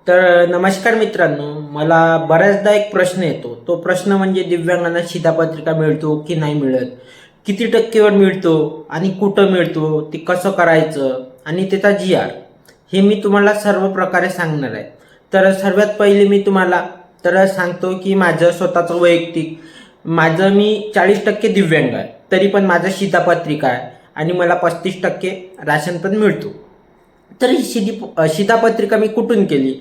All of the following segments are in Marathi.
नमस्कार मित्रांनो, मला बऱ्याचदा एक प्रश्न येतो. तो प्रश्न म्हणजे दिव्यांगांना शिधापत्रिका मिळतो की नाही मिळत, किती टक्केवर मिळतो आणि कुठं मिळतो, ते कसं करायचं आणि त्याचा GR हे मी तुम्हाला सर्व प्रकारे सांगणार आहे. सर्वात पहिले मी तुम्हाला सांगतो की माझं स्वतःचं वैयक्तिक मी 40% दिव्यांग आहे, तरी पण माझं शिधापत्रिका आहे आणि मला 35% राशन पण मिळतो. तर ही शिधापत्रिका मी कुठून केली?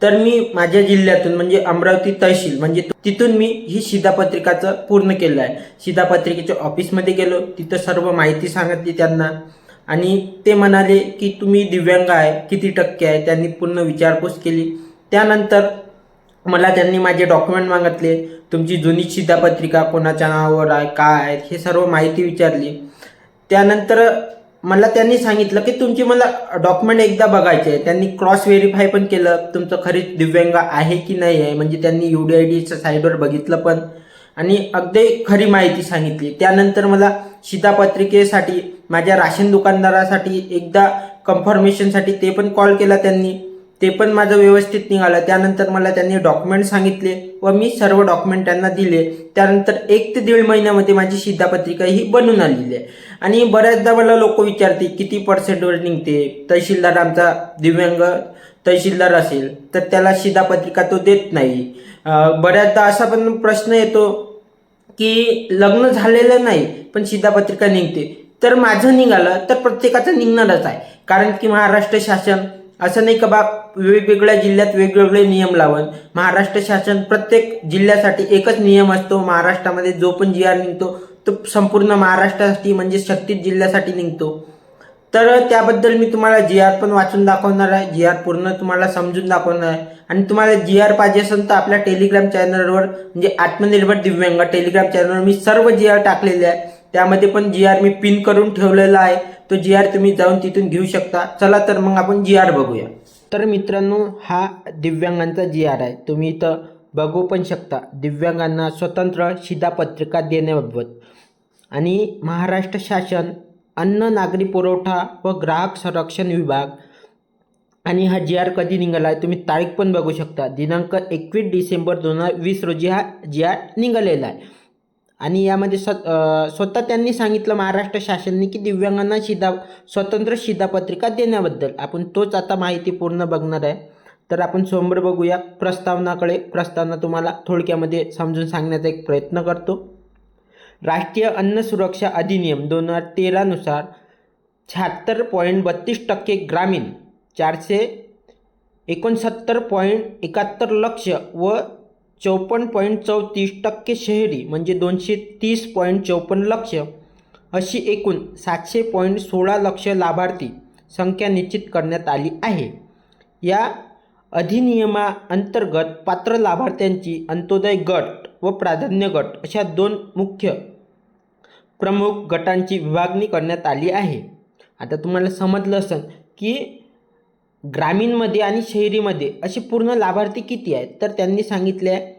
तर मी माझ्या जिल्ह्यातून म्हणजे अमरावती तहसील म्हणजे तिथून मी ही शिधापत्रिकाचं पूर्ण केलं आहे. शिधापत्रिकेच्या ऑफिसमध्ये गेलो, तिथं सर्व माहिती सांगितली त्यांना आणि ते म्हणाले की तुम्ही दिव्यांग आहे, किती टक्के आहे, त्यांनी पूर्ण विचारपूस केली. त्यानंतर मला त्यांनी माझे डॉक्युमेंट मागितले, तुमची जुनी शिधापत्रिका कोणाच्या नावावर आहे, काय आहे, हे सर्व माहिती विचारली. त्यानंतर मला त्यांनी सांगितलं की तुमची मला डॉक्युमेंट एकदा बघायचे आहे. त्यांनी क्रॉस व्हेरीफाय पण केलं, तुमचं खरीच दिव्यांग आहे की नाही आहे, म्हणजे त्यांनी UDIDच्या साईडवर बघितलं पण आणि अगदी खरी माहिती सांगितली. त्यानंतर मला शिधापत्रिकेसाठी माझ्या राशन दुकानदारासाठी एकदा कन्फर्मेशनसाठी ते पण कॉल केला त्यांनी, ते पण माझं व्यवस्थित निघालं. त्यानंतर मला त्यांनी डॉक्युमेंट सांगितले व मी सर्व डॉक्युमेंट त्यांना दिले. त्यानंतर 1 ते 1.5 महिन्यामध्ये माझी शिधापत्रिका ही बनून आलेली आहे. आणि बऱ्याचदा मला लोक विचारते किती पर्सेंटवर निघते. तहसीलदार आमचा दिव्यांग तहसीलदार असेल तर त्याला शिधापत्रिका तो देत नाही. बऱ्याचदा असा पण प्रश्न येतो की लग्न झालेलं नाही पण शिधापत्रिका निघते. तर माझं निघालं तर प्रत्येकाचं निघणारच आहे, कारण की महाराष्ट्र शासन असं नाही का बा वेगवेगळ्या जिल्ह्यात वेगवेगळे नियम लावून. महाराष्ट्र शासन प्रत्येक जिल्ह्यासाठी एकच नियम असतो. महाराष्ट्रामध्ये जो पण GR निघतो तो संपूर्ण महाराष्ट्रासाठी म्हणजे 36 जिल्ह्यासाठी निघतो. तर त्याबद्दल मी तुम्हाला GR पण वाचून दाखवणार आहे, GR पूर्ण तुम्हाला समजून दाखवणार आहे. आणि तुम्हाला GR पाहिजे असेल तर आपल्या टेलिग्राम चॅनलवर म्हणजे आत्मनिर्भर दिव्यांग टेलिग्राम चॅनलवर मी सर्व GR टाकलेले आहे. त्यामध्ये पण GR मी पिन करून ठेवलेला आहे. तो GR तुम्ही जाऊन तिथून घेऊ शकता. चला तर मग आपण GR बघूया. तर मित्रांनो, हा दिव्यांगांचा GR आहे. तुम्ही इथं बघू पण शकता, दिव्यांगांना स्वतंत्र शिधापत्रिका देण्याबाबत. आणि महाराष्ट्र शासन अन्न नागरी पुरवठा व ग्राहक संरक्षण विभाग. आणि हा GR कधी निघाला आहे तुम्ही तारीख पण बघू शकता, दिनांक 21 डिसेंबर 2020 रोजी हा GR निघालेला आहे. आणि यामध्ये स्वतः त्यांनी सांगितलं महाराष्ट्र शासनाने की दिव्यांगांना स्वतंत्र शिधापत्रिका देण्याबद्दल. आपण तोच आता माहिती पूर्ण बघणार आहे. तर आपण समोर बघूया प्रस्तावनाकडे. प्रस्तावना तुम्हाला थोडक्यामध्ये समजून सांगण्याचा एक प्रयत्न करतो. राष्ट्रीय अन्न सुरक्षा अधिनियम 2013 नुसार 76.32% ग्रामीण, 469.71 लक्ष व 54.34% शहरी म्हणजे 230.54 लक्ष अशी एकूण 700.16 लक्ष लाभार्थी संख्या निश्चित करण्यात आली आहे. या अधिनियमाअंतर्गत पात्र लाभार्थ्यांची अंत्योदय गट व प्राधान्य गट अशा 2 मुख्य प्रमुख गटांची विभागणी करण्यात आली आहे. आता तुम्हाला समजलं असेल की ग्रामीणमध्ये आणि शहरीमध्ये असे पूर्ण लाभार्थी किती आहेत. तर त्यांनी सांगितले आहे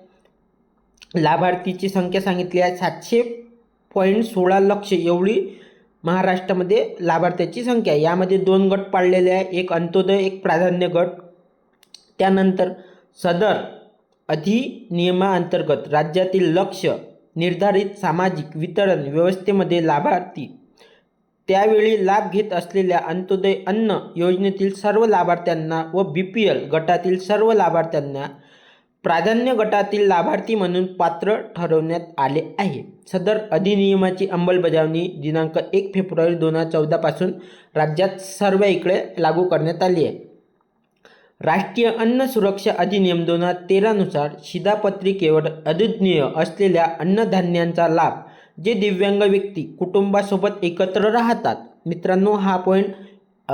लाभार्थीची संख्या सांगितली आहे 700.16 लक्ष एवढी महाराष्ट्रामध्ये लाभार्थ्याची संख्या आहे. यामध्ये 2 गट पाडलेले आहे, एक अंत्योदय एक प्राधान्य गट. त्यानंतर सदर अधिनियमाअंतर्गत राज्यातील लक्ष्य निर्धारित सामाजिक वितरण व्यवस्थेमध्ये लाभार्थी त्यावेळी लाभ घेत असलेल्या अंत्योदय अन्न योजनेतील सर्व लाभार्थ्यांना व BPL गटातील सर्व लाभार्थ्यांना प्राधान्य गटातील लाभार्थी म्हणून पात्र ठरवण्यात आले आहे. सदर अधिनियमाची अंमलबजावणी दिनांक 1 फेब्रुवारी 2014 पासून राज्यात सर्व इकडे लागू करण्यात आली आहे. राष्ट्रीय अन्न सुरक्षा अधिनियम 2013 नुसार शिधापत्रिकेवर अद्वितीय असलेल्या अन्नधान्यांचा लाभ जे दिव्यांग व्यक्ती कुटुंबासोबत एकत्र राहतात. मित्रांनो, हा पॉईंट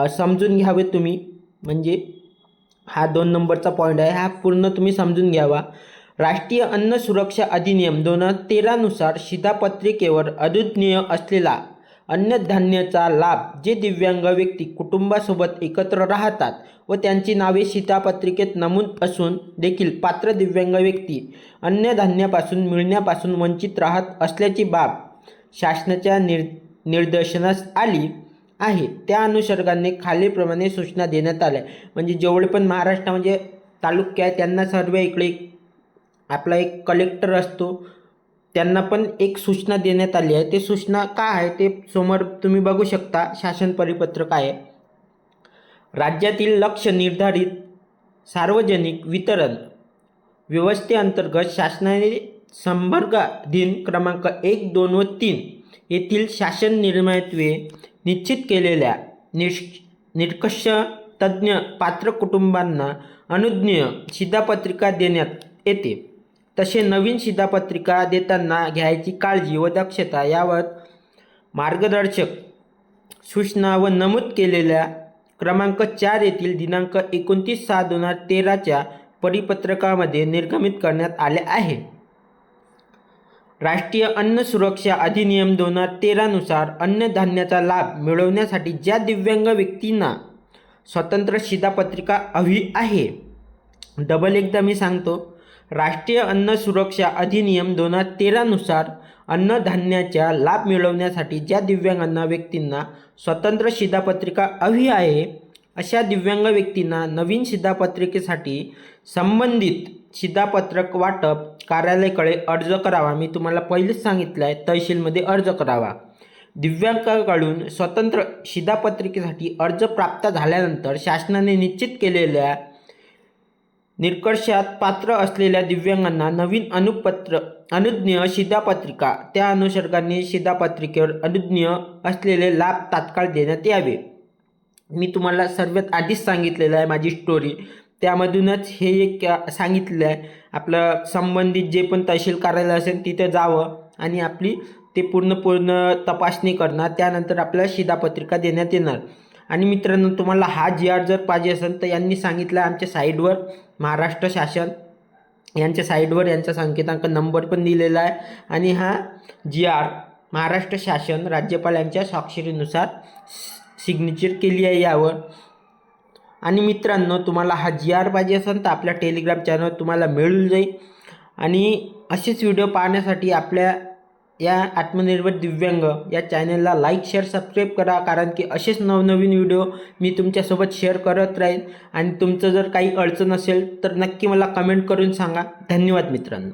समजून घ्यावे तुम्ही, म्हणजे हा 2 नंबरचा पॉईंट आहे, हा पूर्ण तुम्ही समजून घ्यावा. राष्ट्रीय अन्न सुरक्षा अधिनियम 2013 नुसार शिधापत्रिकेवर अद्वितीय असलेला अन्नधान्याचा लाभ जे दिव्यांग व्यक्ती कुटुंबासोबत एकत्र राहतात व त्यांची नावे शिधापत्रिकेत नमूद असून देखील पात्र दिव्यांग व्यक्ती अन्नधान्यापासून मिळण्यापासून वंचित राहत असल्याची बाब शासनाच्या निदर्शनास आली आहे. त्या अनुषंगाने खालीलप्रमाणे सूचना देण्यात आल्या. म्हणजे जेवढे पण महाराष्ट्रामध्ये तालुक्या आहे त्यांना सर्व इकडे आपला एक कलेक्टर असतो, त्यांना पण एक सूचना देण्यात आली आहे. ते सूचना काय आहे ते समोर तुम्ही बघू शकता. शासन परिपत्रक आहे. राज्यातील लक्ष निर्धारित सार्वजनिक वितरण व्यवस्थेअंतर्गत शासनाने संवर्ग दिन क्रमांक 1, 2 व 3 येथील शासन निर्णयान्वये निश्चित केलेल्या निष्कर्ष तज्ज्ञ पात्र कुटुंबांना अनुज्ञेय शिधापत्रिका देण्यात येते. तसे नवीन शिधापत्रिका देताना घ्यायची काळजी व दक्षता यावर मार्गदर्शक सूचना व नमूद केलेल्या क्रमांक 4 येथील दिनांक 29/6/2013 परिपत्रकामध्ये निर्गमित करण्यात आले आहे. राष्ट्रीय अन्न सुरक्षा अधिनियम 2013 नुसार अन्नधान्याचा लाभ मिळवण्यासाठी ज्या दिव्यांग व्यक्तींना स्वतंत्र शिधापत्रिका हवी आहे, डबल एकदा मी सांगतो, राष्ट्रीय अन्न सुरक्षा अधिनियम 2013 नुसार अन्नधान्याचा लाभ मिळवण्यासाठी ज्या दिव्यांग व्यक्तींना स्वतंत्र शिधापत्रिका हवी आहे, अशा दिव्यांग व्यक्तींना नवीन शिधापत्रिकेसाठी संबंधित शिधापत्रक वाटप कार्यालयाकडे अर्ज करावा. मी तुम्हाला पहिलेच सांगितलं आहे, तहसीलमध्ये अर्ज करावा. दिव्यांगाकडून स्वतंत्र शिधापत्रिकेसाठी अर्ज प्राप्त झाल्यानंतर शासनाने निश्चित केलेल्या निष्कर्षात पात्र असलेल्या दिव्यांगांना नवीन अनुज्ञेय शिधापत्रिका त्या अनुषंगाने शिधापत्रिकेवर अनुज्ञेय असलेले लाभ तात्काळ देण्यात यावे. मी तुम्हाला सर्वात आधीच सांगितलेलं आहे माझी स्टोरी, त्यामधूनच हे एक सांगितलं आहे. आपलं संबंधित जे पण तहसील कार्यालय असेल तिथे जावं आणि आपली ते पूर्ण तपासणी करणार, त्यानंतर आपल्याला शिधापत्रिका देण्यात येणार. आणि मित्रांनो, तुम्हाला हा GR जर पाहिजे असेल तर यांनी सांगितलं आमच्या साईडवर, महाराष्ट्र शासन यांच्या साईडवर यांचा संकेतांक नंबर पण दिलेला आहे. आणि हा GR महाराष्ट्र शासन राज्यपाल यांच्या स्वाक्षरीनुसार सिग्नेचर केली आहे यावर. आणि मित्रांनो, तुम्हाला हा GR पाहिजे असेल तर आपल्या टेलिग्राम चॅनल तुम्हाला मिळून जाईल. आणि असेच व्हिडिओ पाहण्यासाठी आपल्या या आत्मनिर्भर दिव्यांग या चॅनलला लाईक, शेअर, सबस्क्राईब करा, कारण की असेच नवनवीन व्हिडिओ मी तुमच्यासोबत शेअर करत राहील. आणि तुमचं जर काही अडचण असेल तर नक्की मला कमेंट करून सांगा. धन्यवाद मित्रांनो.